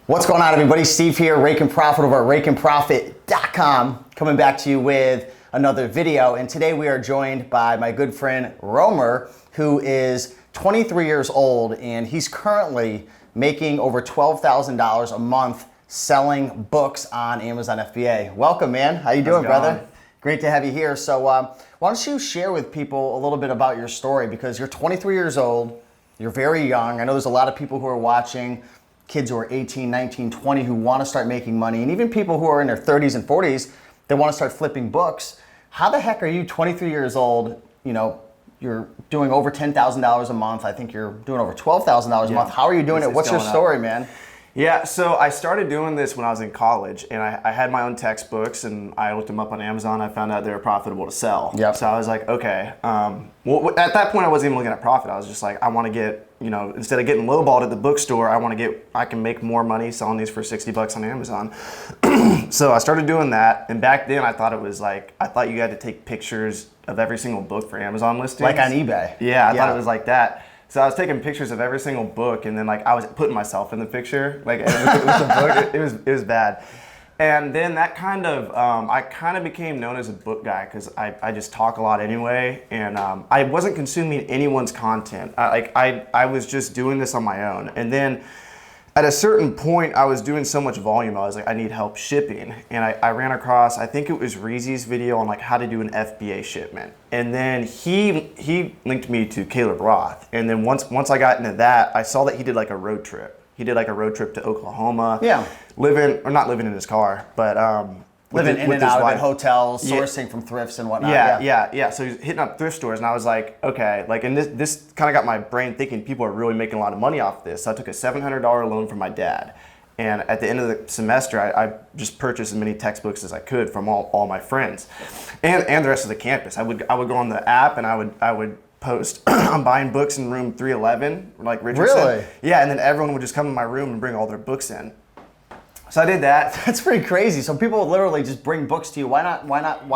What's going on, everybody? Steve here, Rake and Profit over at rakeandprofit.com, coming back to you with another video. And today we are joined by my good friend Romer, who is 23 years old, and he's currently making over $12,000 a month selling books on Amazon FBA. Welcome, man. How you doing, brother? Great to have you here. So why don't you share with people a little bit about your story, because you're 23 years old, you're very young. I know there's a lot of people who are watching, kids who are 18, 19, 20 who want to start making money, and even people who are in their 30s and 40s that want to start flipping books. How the heck are you 23 years old? You know, you're doing over $10,000 a month. I think you're doing over $12,000 a month. How are you doing it? What's your story, man? Yeah, so I started doing this when I was in college, and I had my own textbooks, and I looked them up on Amazon. I found out they were profitable to sell. Yep. So I was like, okay. Well, at that point, I wasn't even looking at profit. I was just like, I want to get, you know, instead of getting lowballed at the bookstore, I can make more money selling these for $60 on Amazon. So I started doing that, and back then I thought you had to take pictures of every single book for Amazon listings. Like on eBay. Yeah, I thought it was like that. So I was taking pictures of every single book, and then like I was putting myself in the picture, like with the book. It was bad. And then that kind of, I kind of became known as a book guy because I just talk a lot anyway, and I wasn't consuming anyone's content. I was just doing this on my own. And then at a certain point, I was doing so much volume, I was like, I need help shipping. And I ran across, I think it was Reezy's video on like how to do an FBA shipment. And then he linked me to Caleb Roth. And then once I got into that, I saw that he did like a road trip. He did like a road trip to Oklahoma. Yeah. Not living in his car, but living in and out of hotels, sourcing from thrifts and whatnot. Yeah. So he's hitting up thrift stores, and I was like, okay, like, and this kind of got my brain thinking people are really making a lot of money off this. So I took a $700 loan from my dad, and at the end of the semester, I just purchased as many textbooks as I could from all my friends, and the rest of the campus. I would go on the app, and I would post, I'm buying books in room 311, like Richard said. Yeah, and then everyone would just come in my room and bring all their books in. So I did that. That's pretty crazy. So people literally just bring books to you. Why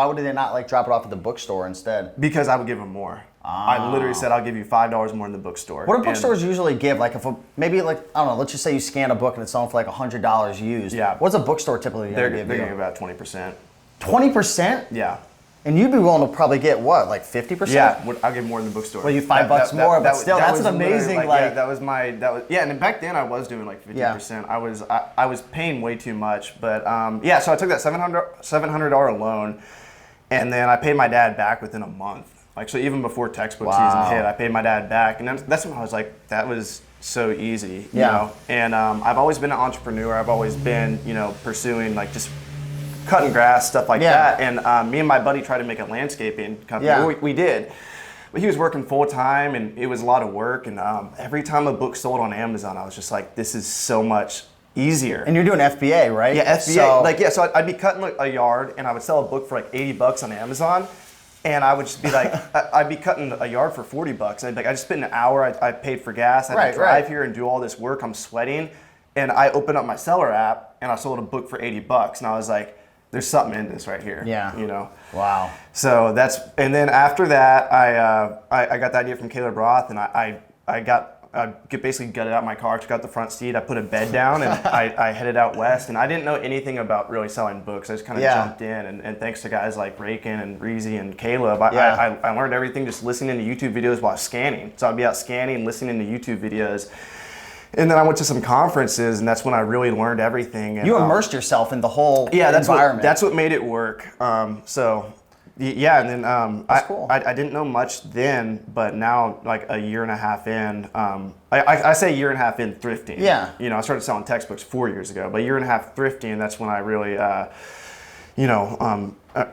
would they not like drop it off at the bookstore instead? Because I would give them more. I literally said, I'll give you $5 more in the bookstore. What do bookstores usually give? Like maybe like, I don't know, let's just say you scan a book and it's selling for like $100 used. Yeah. What's a bookstore typically They're give you? They're giving about 20%. 20%? Yeah. And you'd be willing to probably get what, like 50%? Yeah, I'll get more in the bookstore. Well, you $5 more, but still, that's an amazing yeah, and back then I was doing like 50%. Yeah. I was paying way too much, but yeah. So I took that $700 loan, and then I paid my dad back within a month. Like, so even before textbook season hit, I paid my dad back, and that's when I was like, that was so easy, you know. And I've always been an entrepreneur. I've always been, you know, pursuing like just cutting grass, stuff like that. And me and my buddy tried to make a landscaping company. Yeah. We did. But he was working full time, and it was a lot of work. And every time a book sold on Amazon, I was just like, this is so much easier. And you're doing FBA, right? Yeah, FBA. So I'd be cutting a yard, and I would sell a book for like $80 on Amazon. And I would just be like, I'd be cutting a yard for $40. And I'd be like, I just spent an hour, I paid for gas, I had to drive here and do all this work, I'm sweating. And I opened up my seller app, and I sold a book for $80. And I was like, there's something in this right here. Yeah. You know. Wow. So and then after that, I got the idea from Caleb Roth, and I basically got it out of my car, took out the front seat, I put a bed down, and I headed out west. And I didn't know anything about really selling books. I just kind of jumped in, and thanks to guys like Raken and Reezy and Caleb, I learned everything just listening to YouTube videos while scanning. So I'd be out scanning, listening to YouTube videos. And then I went to some conferences, and that's when I really learned everything. And, you immersed yourself in the whole environment. That's what made it work. And then that's cool. I didn't know much then, but now like a year and a half in, I say a year and a half in thrifting. Yeah. You know, I started selling textbooks 4 years ago, but a year and a half thrifting, that's when I really,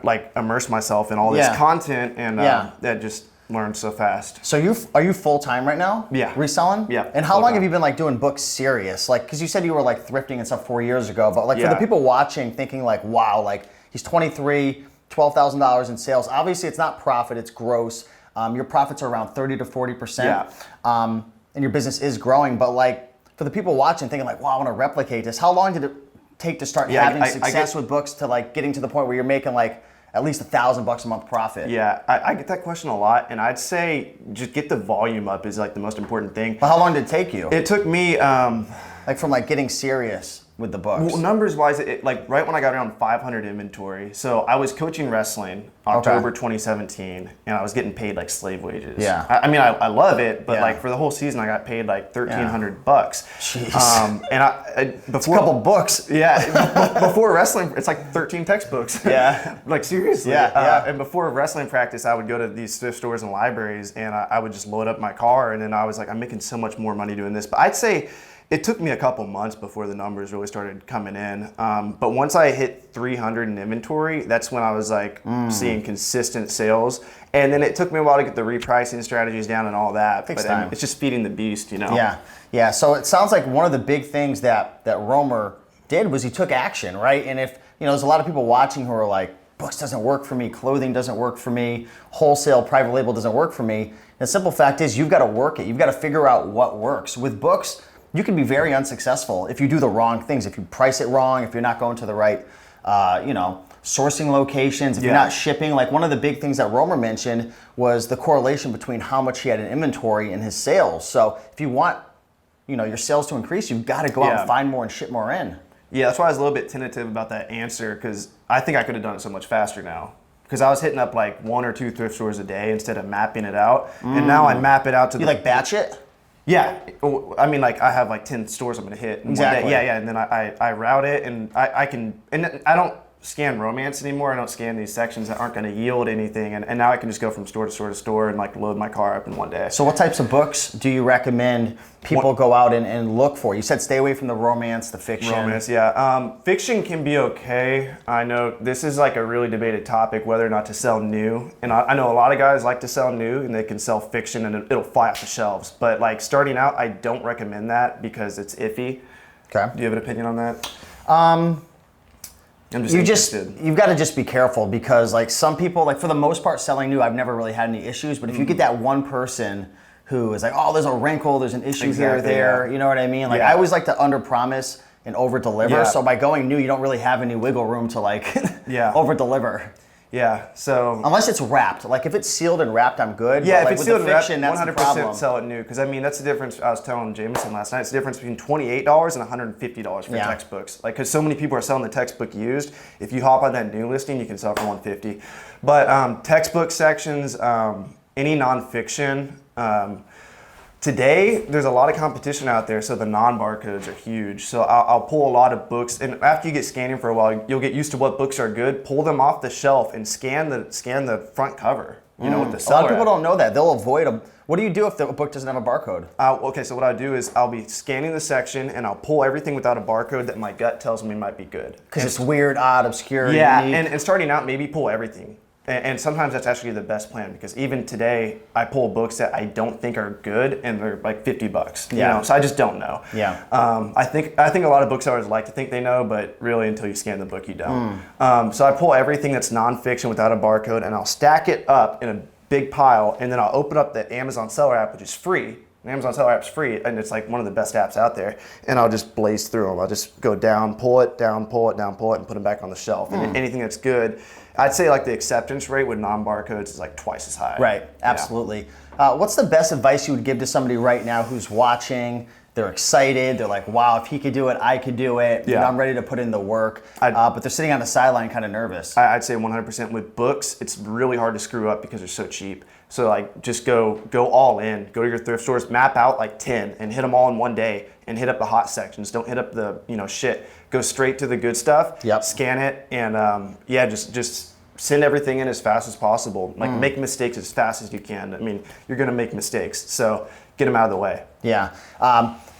like immersed myself in all this content, and that just learned so fast. So are you full time right now? Yeah. Reselling? Yeah. And how long have you been like doing books serious? Like, because you said you were like thrifting and stuff 4 years ago, but like for the people watching, thinking like, wow, like he's 23, $12,000 in sales. Obviously, it's not profit; it's gross. Your profits are around 30 to 40%. Yeah. And your business is growing, but like for the people watching, thinking like, wow, I want to replicate this. How long did it take to start having success with books to like getting to the point where you're making like at least $1,000 a month profit? Yeah, I get that question a lot, and I'd say just get the volume up is like the most important thing. But how long did it take you? It took me Like from like getting serious with the books? Well, numbers wise, like right when I got around 500 inventory. So I was coaching wrestling October 2017, and I was getting paid like slave wages. Yeah. I mean, I love it, but like for the whole season, I got paid like $1,300 bucks. Jeez. And before, it's a couple books. Yeah. Before wrestling, it's like 13 textbooks. Yeah. Like seriously. Yeah. And before wrestling practice, I would go to these thrift stores and libraries, and I would just load up my car, and then I was like, I'm making so much more money doing this. But I'd say it took me a couple months before the numbers really started coming in. But once I hit 300 in inventory, that's when I was like seeing consistent sales. And then it took me a while to get the repricing strategies down and all that. But it's just feeding the beast, you know? Yeah. Yeah. So it sounds like one of the big things that Romer did was he took action, right? And if, you know, there's a lot of people watching who are like, books doesn't work for me, clothing doesn't work for me, wholesale, private label doesn't work for me. And the simple fact is you've got to work it. You've got to figure out what works. With books, you can be very unsuccessful if you do the wrong things, if you price it wrong, if you're not going to the right, sourcing locations, if you're not shipping. Like one of the big things that Romer mentioned was the correlation between how much he had in inventory and his sales. So if you want, your sales to increase, you've got to go out and find more and ship more in. Yeah, that's why I was a little bit tentative about that answer, because I think I could have done it so much faster now. Because I was hitting up like 1 or 2 thrift stores a day instead of mapping it out. And now I map it out to You like batch it? Yeah, I mean, like I have like 10 stores I'm gonna hit in one day. Yeah, and then I route it, and I can, and I don't scan romance anymore. I don't scan these sections that aren't gonna yield anything, and now I can just go from store to store to store and like load my car up in one day. So what types of books do you recommend people go out and look for? You said stay away from the romance, the fiction. Romance, yeah. Fiction can be okay. I know this is like a really debated topic, whether or not to sell new. And I know a lot of guys like to sell new, and they can sell fiction and it'll fly off the shelves. But like starting out, I don't recommend that because it's iffy. Okay. Do you have an opinion on that? I'm you've got to just be careful, because like some people, like for the most part, selling new, I've never really had any issues. But if you get that one person who is like, oh, there's a wrinkle, there's an issue here or there, you know what I mean? Like I always like to under promise and over deliver. So by going new, you don't really have any wiggle room to like over deliver. Yeah, so unless it's wrapped, like if it's sealed and wrapped, I'm good. Yeah, but if it's with sealed the fiction, and wrapped, 100% that's sell it new. Because I mean, that's the difference. I was telling Jameson last night. It's the difference between $28 and $150 for textbooks. Like, because so many people are selling the textbook used. If you hop on that new listing, you can sell for $150. But textbook sections, any nonfiction. Today, there's a lot of competition out there, so the non-barcodes are huge. So I'll pull a lot of books, and after you get scanning for a while, you'll get used to what books are good. Pull them off the shelf and scan the front cover. You know, with the seller. A lot of people don't know that. They'll avoid them. What do you do if the book doesn't have a barcode? Okay, so what I do is I'll be scanning the section, and I'll pull everything without a barcode that my gut tells me might be good. Because it's weird, odd, obscure. Yeah, unique. and starting out, maybe pull everything. And sometimes that's actually the best plan, because even today I pull books that I don't think are good, and they're like $50. You know, so I just don't know. Yeah. I think a lot of booksellers like to think they know, but really until you scan the book, you don't. So I pull everything that's nonfiction without a barcode, and I'll stack it up in a big pile, and then I'll open up the Amazon Seller app, which is free. The Amazon Seller app's free, and it's like one of the best apps out there. And I'll just blaze through them. I'll just go down, pull it, down, pull it, down, pull it, and put them back on the shelf. And anything that's good, I'd say like the acceptance rate with non-barcodes is like twice as high. Right, absolutely. What's the best advice you would give to somebody right now who's watching? They're excited. They're like, wow, if he could do it, I could do it. You know, I'm ready to put in the work. But they're sitting on the sideline kind of nervous. I'd say 100% with books, it's really hard to screw up because they're so cheap. So like just go all in. Go to your thrift stores, map out like 10 and hit them all in one day, and hit up the hot sections. Don't hit up the shit. Go straight to the good stuff. Yep. Scan it, and just send everything in as fast as possible. Like make mistakes as fast as you can. I mean, you're gonna make mistakes, so get them out of the way. Yeah.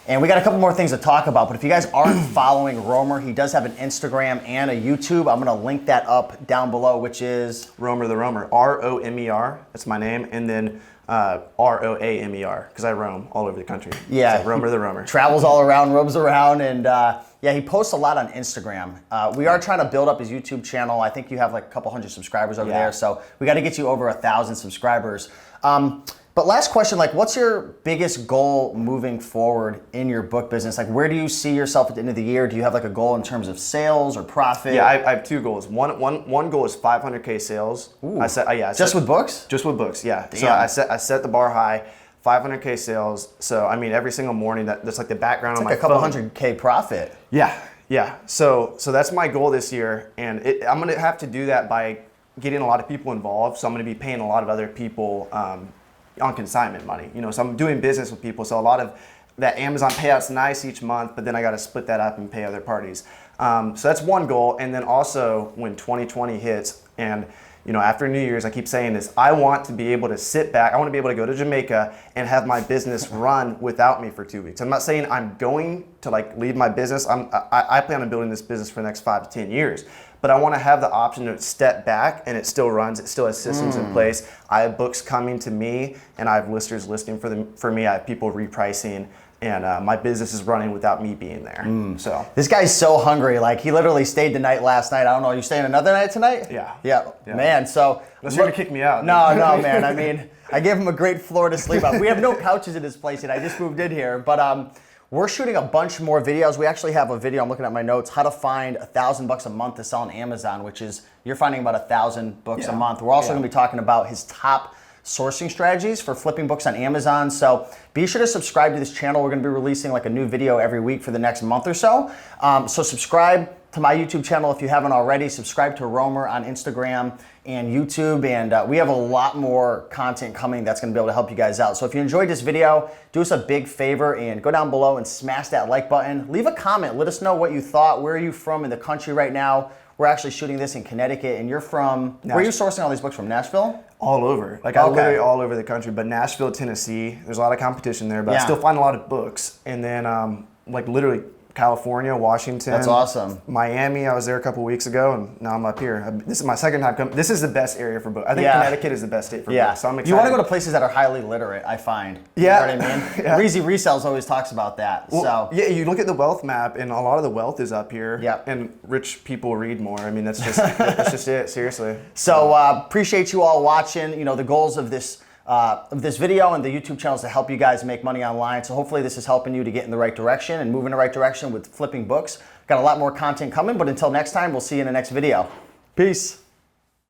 And we got a couple more things to talk about, but if you guys aren't following Romer, he does have an Instagram and a YouTube. I'm going to link that up down below, which is Romer the Romer, R-O-M-E-R. That's my name, and then R-O-A-M-E-R, because I roam all over the country. Yeah, so Romer the Romer. Travels all around, roams around, and yeah, he posts a lot on Instagram. We are trying to build up his YouTube channel. I think you have like a couple hundred subscribers over there, so we got to get you over 1,000 subscribers. But last question, like what's your biggest goal moving forward in your book business? Like where do you see yourself at the end of the year? Do you have like a goal in terms of sales or profit? Yeah, I have 2 goals. One goal is 500K sales. Ooh. Just with books? Just with books, yeah. Damn. So I set the bar high. 500K sales. So I mean, every single morning that's like the background on my Like a couple phone. 100K profit. Yeah. So that's my goal this year, and I'm gonna have to do that by getting a lot of people involved. So I'm gonna be paying a lot of other people on consignment money. You know, so I'm doing business with people. So a lot of that Amazon payout's nice each month, but then I got to split that up and pay other parties. So that's one goal. And then also when 2020 hits, and you know, after New Year's, I keep saying this, I want to be able to sit back. I want to be able to go to Jamaica and have my business run without me for 2 weeks. I'm not saying I'm going to like leave my business. I plan on building this business for the next 5 to 10 years. But I want to have the option to step back and it still runs. It still has systems in place. I have books coming to me, and I have listers listing for me. I have people repricing, and my business is running without me being there. So This guy's so hungry. Like, he literally stayed the night last night. I don't know. Are you staying another night tonight? Yeah. Man, so. Unless you're going to kick me out. No, man. I mean, I gave him a great floor to sleep on. We have no couches in this place yet. I just moved in here. But we're shooting a bunch more videos. We actually have a video, I'm looking at my notes, how to find $1,000 a month to sell on Amazon, which is, you're finding about 1,000 books a month. We're also going to be talking about his top sourcing strategies for flipping books on Amazon. So be sure to subscribe to this channel. We're going to be releasing like a new video every week for the next month or so. So subscribe to my YouTube channel if you haven't already. Subscribe to Romer on Instagram and YouTube, and we have a lot more content coming that's going to be able to help you guys out. So if you enjoyed this video, do us a big favor and go down below and smash that like button. Leave a comment. Let us know what you thought. Where are you from in the country right now? We're actually shooting this in Connecticut, and you're from, where are you sourcing all these books from? Nashville? All over. Like, I literally all over the country, but Nashville, Tennessee, there's a lot of competition there, but I still find a lot of books. And then like literally California, Washington. That's awesome. Miami, I was there a couple weeks ago, and now I'm up here. This is my second time coming. This is the best area for books. I think Connecticut is the best state for books, so I'm excited. You want to go to places that are highly literate, I find. You know what I mean? RESELL always talks about that. Well, yeah, you look at the wealth map, and a lot of the wealth is up here. Yeah. And rich people read more. I mean, that's just it, seriously. So appreciate you all watching. You know, the goals of this video and the YouTube channel is to help you guys make money online. So hopefully this is helping you to get in the right direction and move in the right direction with flipping books. Got a lot more content coming, but until next time, we'll see you in the next video. Peace.